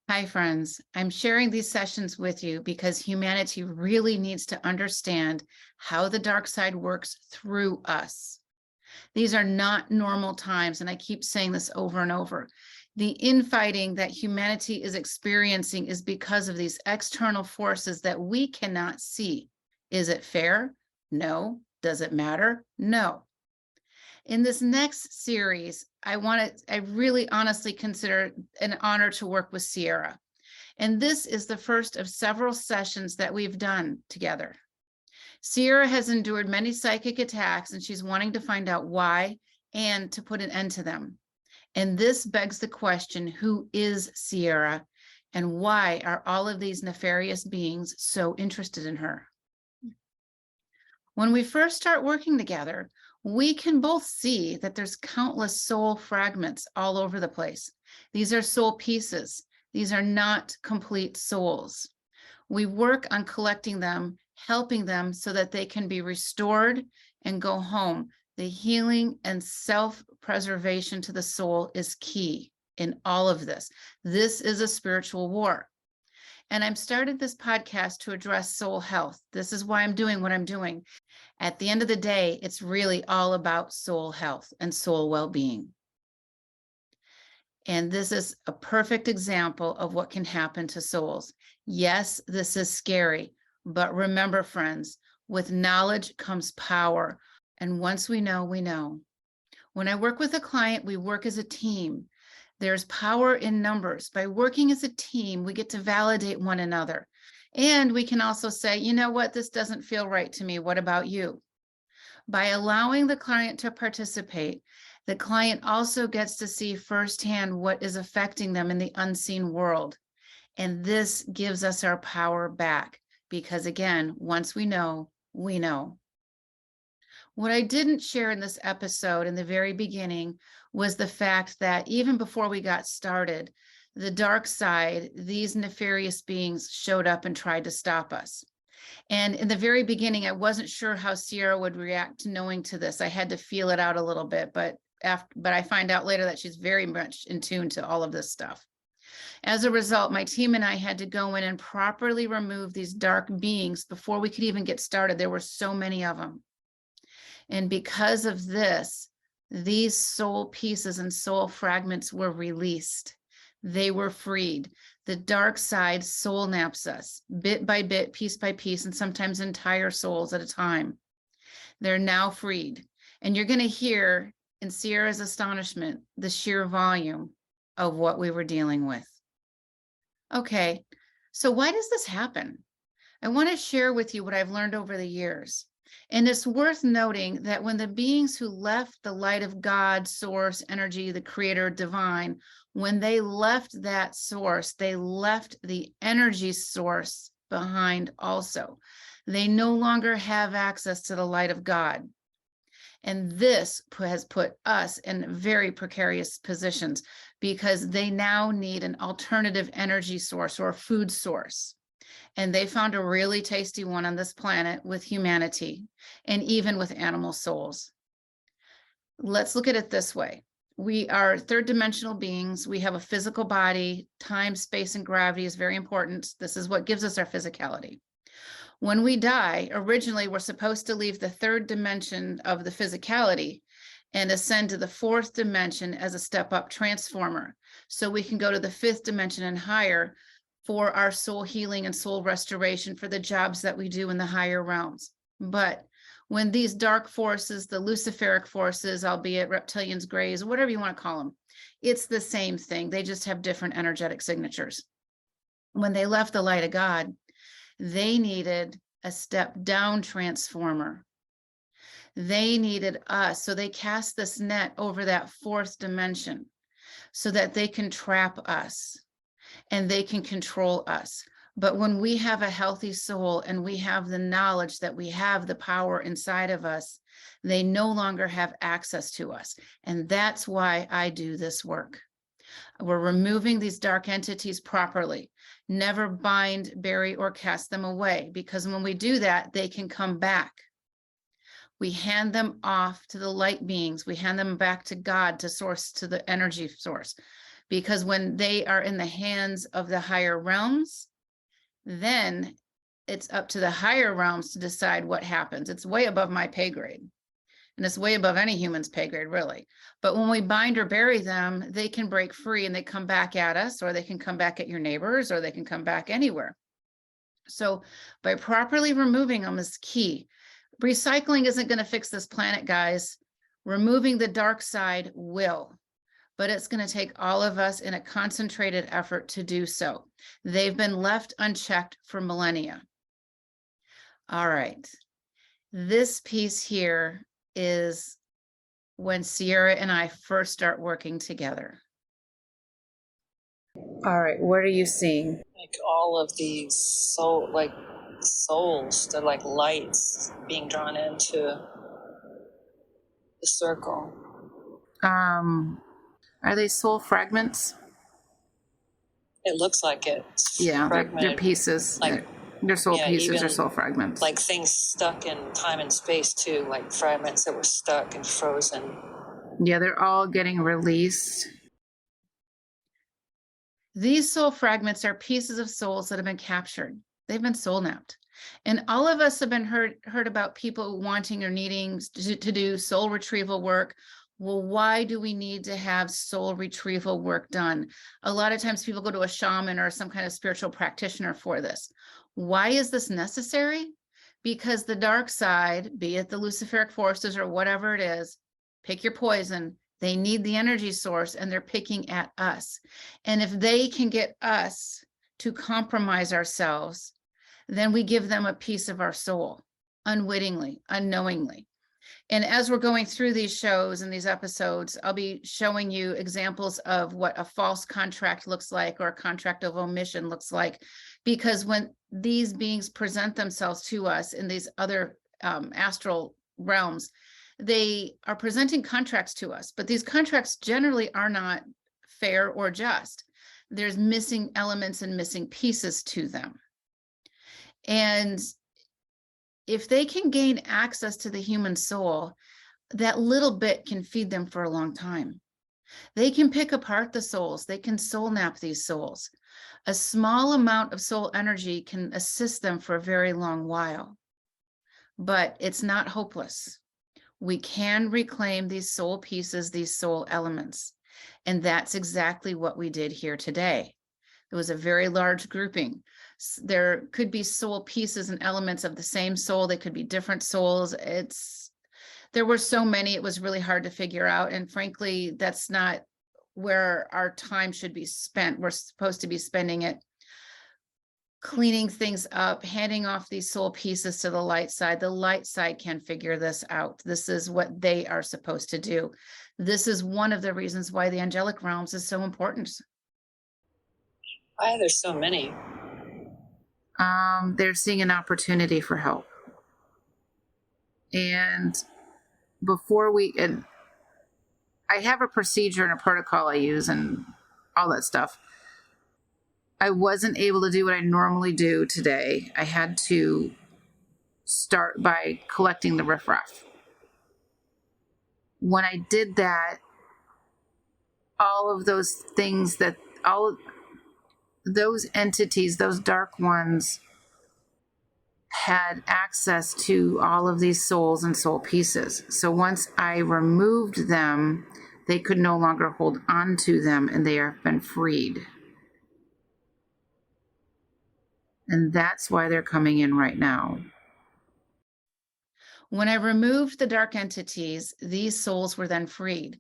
Hi, friends. I'm sharing these sessions with you because humanity really needs to understand how the dark side works through us. These are not normal times, and I keep saying this over and over. The infighting that humanity is experiencing is because of these external forces that we cannot see. Is it fair? No. Does it matter? No. In this next series, I really honestly consider an honor to work with Sierra. And this is the first of several sessions that we've done together. Sierra has endured many psychic attacks, and she's wanting to find out why and to put an end to them. And this begs the question, who is Sierra, and why are all of these nefarious beings so interested in her? When we first start working together, we can both see that there's countless soul fragments all over the place. These are soul pieces. These are not complete souls. We work on collecting them, helping them so that they can be restored and go home. The healing and self-preservation to the soul is key in all of this. This is a spiritual war. And I'm started this podcast to address soul health. This is why I'm doing what I'm doing. At the end of the day, it's really all about soul health and soul well-being. And this is a perfect example of what can happen to souls. Yes, this is scary, but remember, friends, with knowledge comes power. And once we know, we know. When I work with a client, we work as a team. There's power in numbers. By working as a team, we get to validate one another. And we can also say, you know what, this doesn't feel right to me. What about you? By allowing the client to participate, the client also gets to see firsthand what is affecting them in the unseen world. And this gives us our power back because, again, once we know, we know. What I didn't share in this episode in the very beginning was the fact that even before we got started, the dark side, these nefarious beings showed up and tried to stop us. And in the very beginning, I wasn't sure how Sierra would react to knowing to this. I had to feel it out a little bit, but I find out later that she's very much in tune to all of this stuff. As a result, my team and I had to go in and properly remove these dark beings before we could even get started. There were so many of them. And because of this, these soul pieces and soul fragments were released. They were freed. The dark side soul naps us bit by bit, piece by piece, and sometimes entire souls at a time. They're now freed. And you're going to hear in Sierra's astonishment the sheer volume of what we were dealing with. Okay, so why does this happen? I want to share with you what I've learned over the years. And it's worth noting that when the beings who left the light of God, source, energy, the creator, divine, when they left that source, they left the energy source behind also. They no longer have access to the light of God. And this has put us in very precarious positions because they now need an alternative energy source or food source. And they found a really tasty one on this planet with humanity and even with animal souls. Let's look at it this way. We are third dimensional beings. We have a physical body. Time, space, and gravity is very important. This is what gives us our physicality. When we die, originally we're supposed to leave the third dimension of the physicality and ascend to the fourth dimension as a step-up transformer. So we can go to the fifth dimension and higher for our soul healing and soul restoration for the jobs that we do in the higher realms. But when these dark forces, the luciferic forces, albeit reptilians, grays, whatever you want to call them, it's the same thing. They just have different energetic signatures. When they left the light of God, they needed a step down transformer. They needed us. So they cast this net over that fourth dimension so that they can trap us and they can control us. But when we have a healthy soul and we have the knowledge that we have the power inside of us, they no longer have access to us. And that's why I do this work. We're removing these dark entities properly. Never bind, bury, or cast them away, because when we do that, they can come back. We hand them off to the light beings. We hand them back to God, to source, to the energy source. because when they are in the hands of the higher realms, then it's up to the higher realms to decide what happens. It's way above my pay grade. And it's way above any human's pay grade, really. But when we bind or bury them, they can break free and they come back at us, or they can come back at your neighbors, or they can come back anywhere. So by properly removing them is key. Recycling isn't going to fix this planet, guys. Removing the dark side will, but it's going to take all of us in a concentrated effort to do so. They've been left unchecked for millennia. All right. This piece here is when Sierra and I first start working together. All right, what are you seeing? Like all of these souls, they're like lights being drawn into the circle. Are they soul fragments? It looks like it. Yeah, they're pieces. Like, they're soul pieces or soul fragments. Like things stuck in time and space too, like fragments that were stuck and frozen. Yeah, they're all getting released. These soul fragments are pieces of souls that have been captured. They've been soul napped. And all of us have been heard about people wanting or needing to do soul retrieval work. Well, why do we need to have soul retrieval work done? A lot of times people go to a shaman or some kind of spiritual practitioner for this. Why is this necessary? Because the dark side, be it the Luciferic forces or whatever it is, pick your poison, they need the energy source and they're picking at us. And if they can get us to compromise ourselves, then we give them a piece of our soul, unwittingly, unknowingly. And as we're going through these shows and these episodes, I'll be showing you examples of what a false contract looks like or a contract of omission looks like. Because when these beings present themselves to us in these other astral realms, they are presenting contracts to us, but these contracts generally are not fair or just. There's missing elements and missing pieces to them. And if they can gain access to the human soul, that little bit can feed them for a long time. They can pick apart the souls. They can soul nap these souls. A small amount of soul energy can assist them for a very long while, but it's not hopeless. We can reclaim these soul pieces, these soul elements. And that's exactly what we did here today. It was a very large grouping. There could be soul pieces and elements of the same soul. They could be different souls. There were so many, it was really hard to figure out. And frankly, that's not where our time should be spent. We're supposed to be spending it cleaning things up, handing off these soul pieces to the light side. The light side can figure this out. This is what they are supposed to do. This is one of the reasons why the angelic realms is so important. Why there's so many? They're seeing an opportunity for help. And I have a procedure and a protocol I use and all that stuff. I wasn't able to do what I normally do today. I had to start by collecting the riffraff. When I did that, all of those things those entities, those dark ones, had access to all of these souls and soul pieces. So once I removed them, they could no longer hold on to them and they have been freed. And that's why they're coming in right now. When I removed the dark entities, these souls were then freed.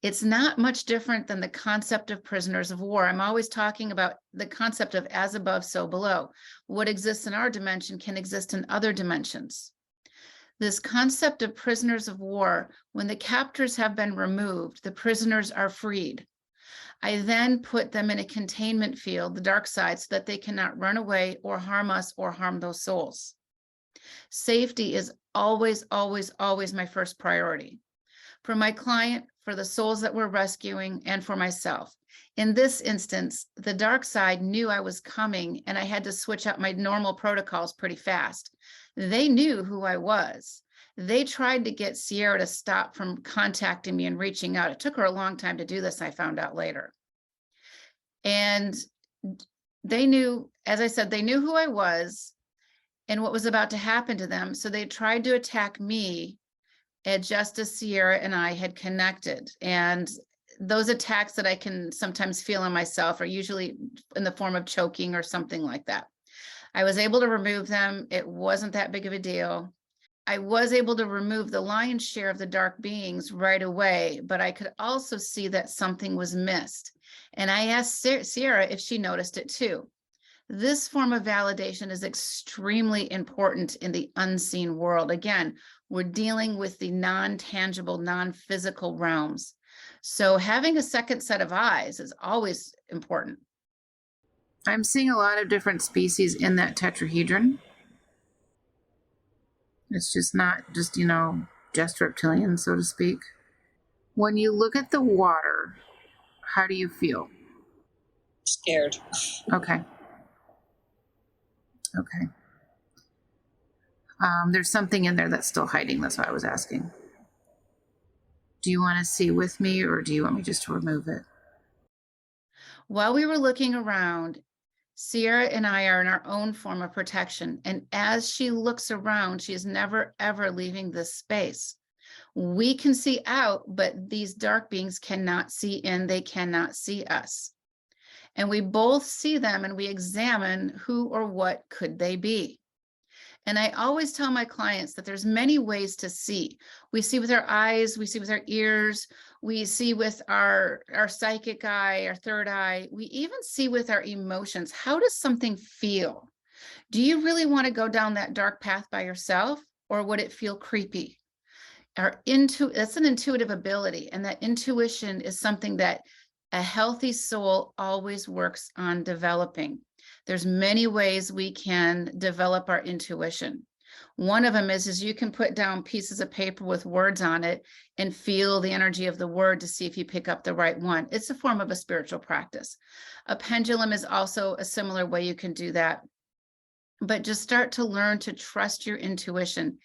It's not much different than the concept of prisoners of war. I'm always talking about the concept of as above, so below. What exists in our dimension can exist in other dimensions. This concept of prisoners of war, when the captors have been removed, the prisoners are freed. I then put them in a containment field, the dark side, so that they cannot run away or harm us or harm those souls. Safety is always, always, always my first priority. For my client, for the souls that we're rescuing, and for myself. In this instance, the dark side knew I was coming and I had to switch up my normal protocols pretty fast. They knew who I was. They tried to get Sierra to stop from contacting me and reaching out. It took her a long time to do this, I found out later. And they knew, as I said, they knew who I was and what was about to happen to them. So they tried to attack me, and just as Sierra and I had connected. And those attacks that I can sometimes feel in myself are usually in the form of choking or something like that. I was able to remove them. It wasn't that big of a deal. I was able to remove the lion's share of the dark beings right away, but I could also see that something was missed. And I asked Sierra if she noticed it too. This form of validation is extremely important in the unseen world. Again, we're dealing with the non-tangible, non-physical realms. So having a second set of eyes is always important. I'm seeing a lot of different species in that tetrahedron. It's just not just, just reptilian, so to speak. When you look at the water, how do you feel? Scared. Okay. Okay. There's something in there that's still hiding. That's why I was asking. Do you want to see with me, or do you want me just to remove it? While we were looking around, Sierra and I are in our own form of protection. And as she looks around, she is never, ever leaving this space. We can see out, but these dark beings cannot see in. They cannot see us. And we both see them and we examine who or what could they be. And I always tell my clients that there's many ways to see. We see with our eyes, we see with our ears, we see with our psychic eye, our third eye. We even see with our emotions. How does something feel? Do you really want to go down that dark path by yourself, or would it feel creepy? That's an intuitive ability, and that intuition is something that a healthy soul always works on developing. There's many ways we can develop our intuition. One of them is you can put down pieces of paper with words on it and feel the energy of the word to see if you pick up the right one. It's a form of a spiritual practice. A pendulum is also a similar way you can do that. But just start to learn to trust your intuition.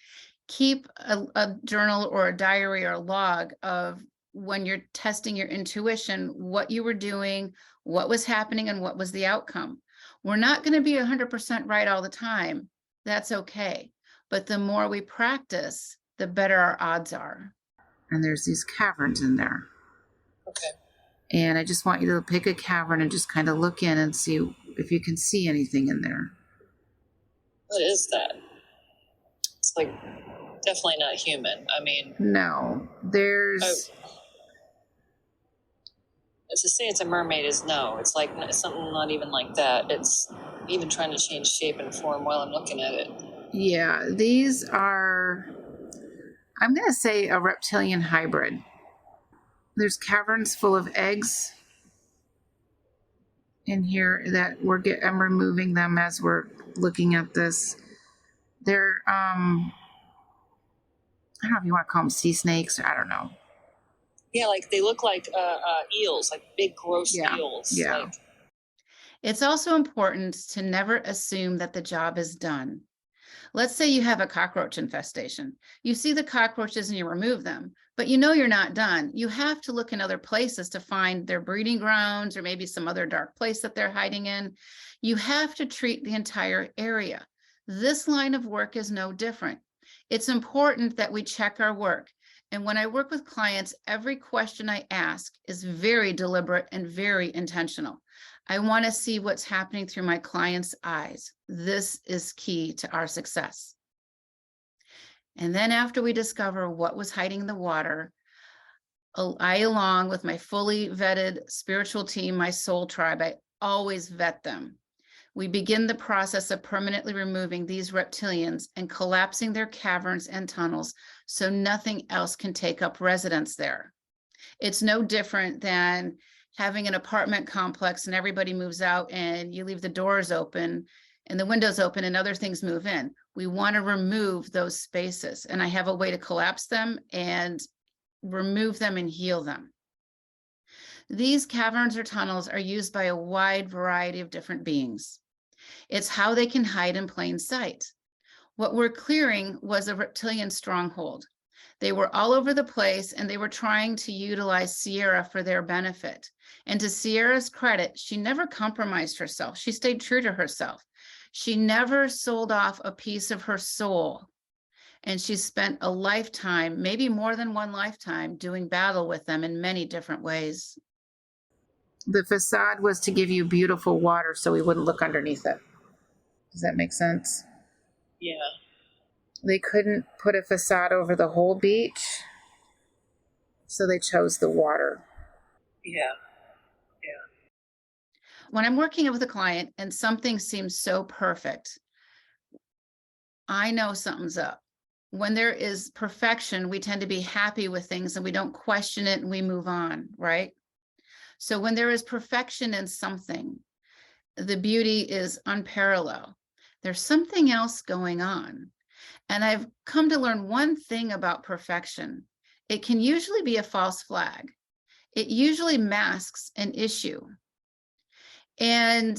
Keep a journal or a diary or a log of when you're testing your intuition, what you were doing, what was happening, and what was the outcome. We're not going to be 100% right all the time. That's okay. But the more we practice, the better our odds are. And there's these caverns in there. Okay. And I just want you to pick a cavern and just kind of look in and see if you can see anything in there. What is that? It's like definitely not human. I mean, no, there's. To say it's a mermaid is no. It's like something not even like that. It's even trying to change shape and form while I'm looking at it. Yeah, these are, I'm going to say, a reptilian hybrid. There's caverns full of eggs in here that I'm removing them as we're looking at this. They're, I don't know if you want to call them sea snakes, or I don't know. Yeah, like they look like eels, like big, gross eels. Yeah. Like... It's also important to never assume that the job is done. Let's say you have a cockroach infestation. You see the cockroaches and you remove them, but you know you're not done. You have to look in other places to find their breeding grounds or maybe some other dark place that they're hiding in. You have to treat the entire area. This line of work is no different. It's important that we check our work. And when I work with clients, every question I ask is very deliberate and very intentional. I want to see what's happening through my client's eyes. This is key to our success. And then after we discover what was hiding in the water, I, along with my fully vetted spiritual team, my soul tribe, I always vet them. We begin the process of permanently removing these reptilians and collapsing their caverns and tunnels so nothing else can take up residence there. It's no different than having an apartment complex and everybody moves out and you leave the doors open and the windows open and other things move in. We want to remove those spaces, and I have a way to collapse them and remove them and heal them. These caverns or tunnels are used by a wide variety of different beings. It's how they can hide in plain sight. What we're clearing was a reptilian stronghold. They were all over the place, and they were trying to utilize Sierra for their benefit. And to Sierra's credit, she never compromised herself. She stayed true to herself. She never sold off a piece of her soul. And she spent a lifetime, maybe more than one lifetime, doing battle with them in many different ways. The facade was to give you beautiful water so we wouldn't look underneath it. Does that make sense? Yeah. They couldn't put a facade over the whole beach, so they chose the water. Yeah. When I'm working with a client and something seems so perfect, I know something's up. When there is perfection, we tend to be happy with things and we don't question it and we move on, right? So when there is perfection in something, the beauty is unparalleled. There's something else going on. And I've come to learn one thing about perfection. It can usually be a false flag. It usually masks an issue. And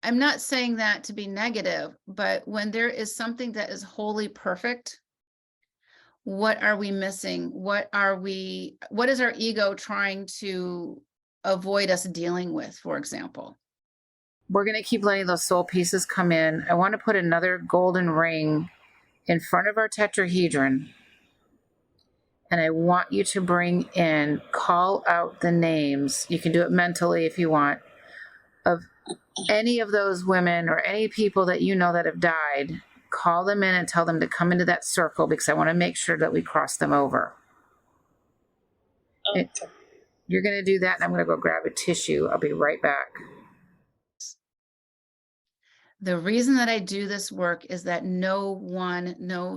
I'm not saying that to be negative, but when there is something that is wholly perfect, what are we missing? What is our ego trying to avoid us dealing with, for example? We're going to keep letting those soul pieces come in. I want to put another golden ring in front of our tetrahedron. And I want you to bring in, call out the names. You can do it mentally if you want, of any of those women or any people that you know that have died. Call them in and tell them to come into that circle, because I want to make sure that we cross them over. Okay. You're going to do that, and I'm going to go grab a tissue. I'll be right back. The reason that I do this work is that no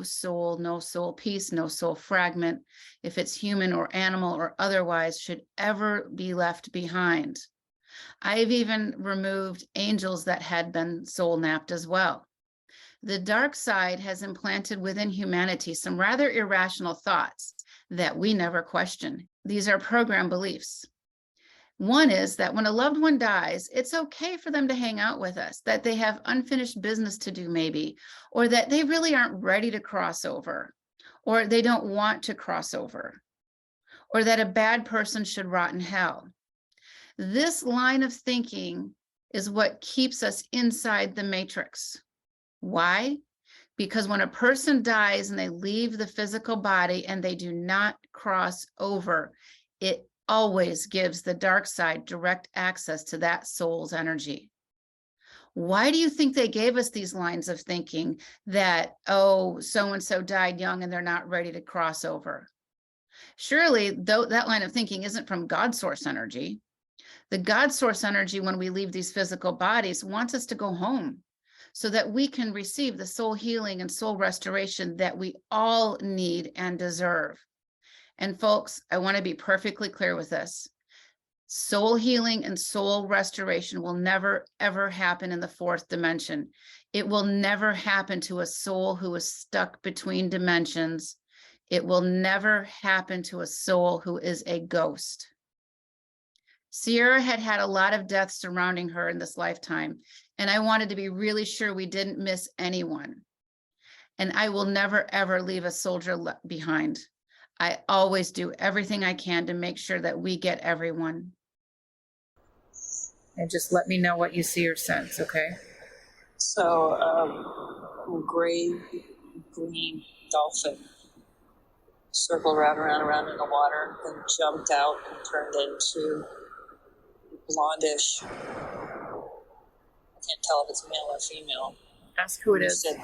soul piece, no soul fragment, if it's human or animal or otherwise, should ever be left behind. I've even removed angels that had been soul napped as well. The dark side has implanted within humanity some rather irrational thoughts that we never question. These are program beliefs. One is that when a loved one dies, it's okay for them to hang out with us, that they have unfinished business to do maybe, or that they really aren't ready to cross over, or they don't want to cross over, or that a bad person should rot in hell. This line of thinking is what keeps us inside the matrix. Why? Because when a person dies and they leave the physical body and they do not cross over, it always gives the dark side direct access to that soul's energy. Why do you think they gave us these lines of thinking that, oh, so-and-so died young and they're not ready to cross over? Surely, though, that line of thinking isn't from God source energy. The God source energy, when we leave these physical bodies, wants us to go home so that we can receive the soul healing and soul restoration that we all need and deserve. And folks, I want to be perfectly clear with this. Soul healing and soul restoration will never, ever happen in the fourth dimension. It will never happen to a soul who is stuck between dimensions. It will never happen to a soul who is a ghost. Sierra had had a lot of death surrounding her in this lifetime, and I wanted to be really sure we didn't miss anyone. And I will never, ever leave a soldier behind. I always do everything I can to make sure that we get everyone. And just let me know what you see or sense, okay? So, gray, green dolphin circled around in the water, then jumped out and turned into blondish. I can't tell if it's male or female. Ask who it is. Said,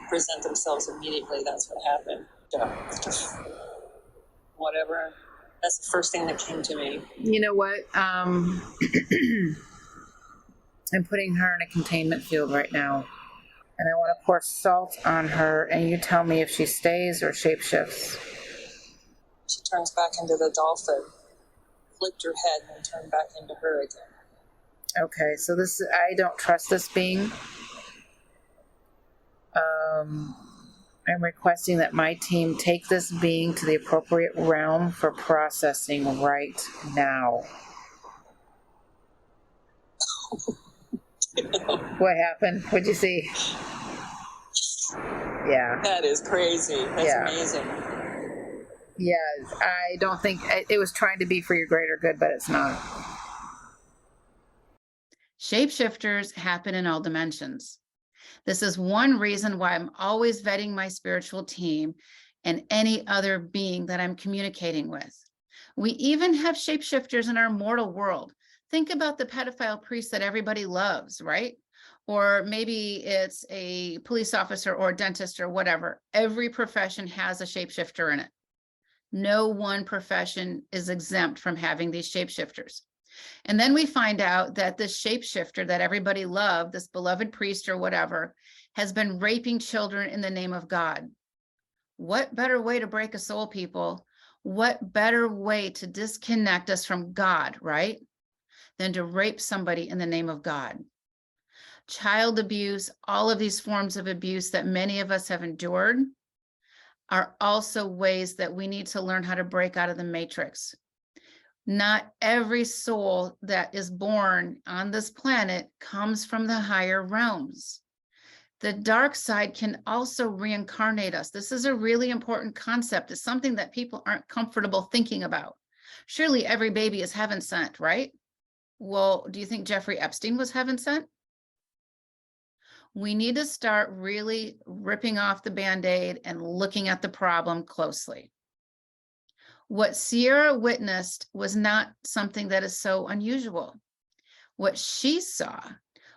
present themselves immediately. That's what happened. Whatever. That's the first thing that came to me. You know what? I'm putting her in a containment field right now. And I want to pour salt on her, and you tell me if she stays or shapeshifts. She turns back into the dolphin, flipped her head, and turned back into her again. Okay, so I don't trust this being. I'm requesting that my team take this being to the appropriate realm for processing right now. What happened? What'd you see? Yeah. That is crazy. That's amazing. Yes, I don't think it was trying to be for your greater good, but it's not. Shapeshifters happen in all dimensions. This is one reason why I'm always vetting my spiritual team and any other being that I'm communicating with. We even have shapeshifters in our mortal world. Think about the pedophile priest that everybody loves, right? Or maybe it's a police officer or a dentist or whatever. Every profession has a shapeshifter in it. No one profession is exempt from having these shapeshifters. And then we find out that this shapeshifter that everybody loved, this beloved priest or whatever, has been raping children in the name of God. What better way to break a soul, people? What better way to disconnect us from God, right? Than to rape somebody in the name of God. Child abuse, all of these forms of abuse that many of us have endured are also ways that we need to learn how to break out of the matrix. Not every soul that is born on this planet comes from the higher realms. The dark side can also reincarnate us. This is a really important concept. It's something that people aren't comfortable thinking about. Surely every baby is heaven sent, right? Well, do you think Jeffrey Epstein was heaven sent? We need to start really ripping off the Band-Aid and looking at the problem closely. What Sierra witnessed was not something that is so unusual. What she saw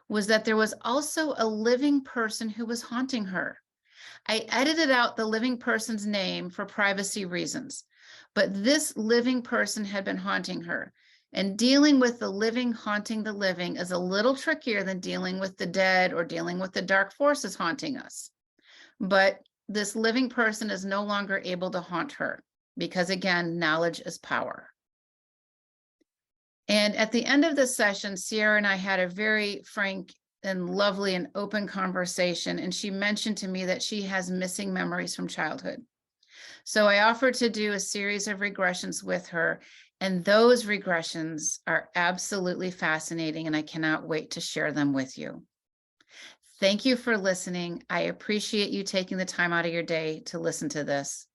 was that there was also a living person who was haunting her. I edited out the living person's name for privacy reasons, but this living person had been haunting her. And dealing with the living haunting the living is a little trickier than dealing with the dead or dealing with the dark forces haunting us. But this living person is no longer able to haunt her because, again, knowledge is power. And at the end of the session, Sierra and I had a very frank and lovely and open conversation. And she mentioned to me that she has missing memories from childhood. So I offered to do a series of regressions with her. And those regressions are absolutely fascinating. And I cannot wait to share them with you. Thank you for listening. I appreciate you taking the time out of your day to listen to this.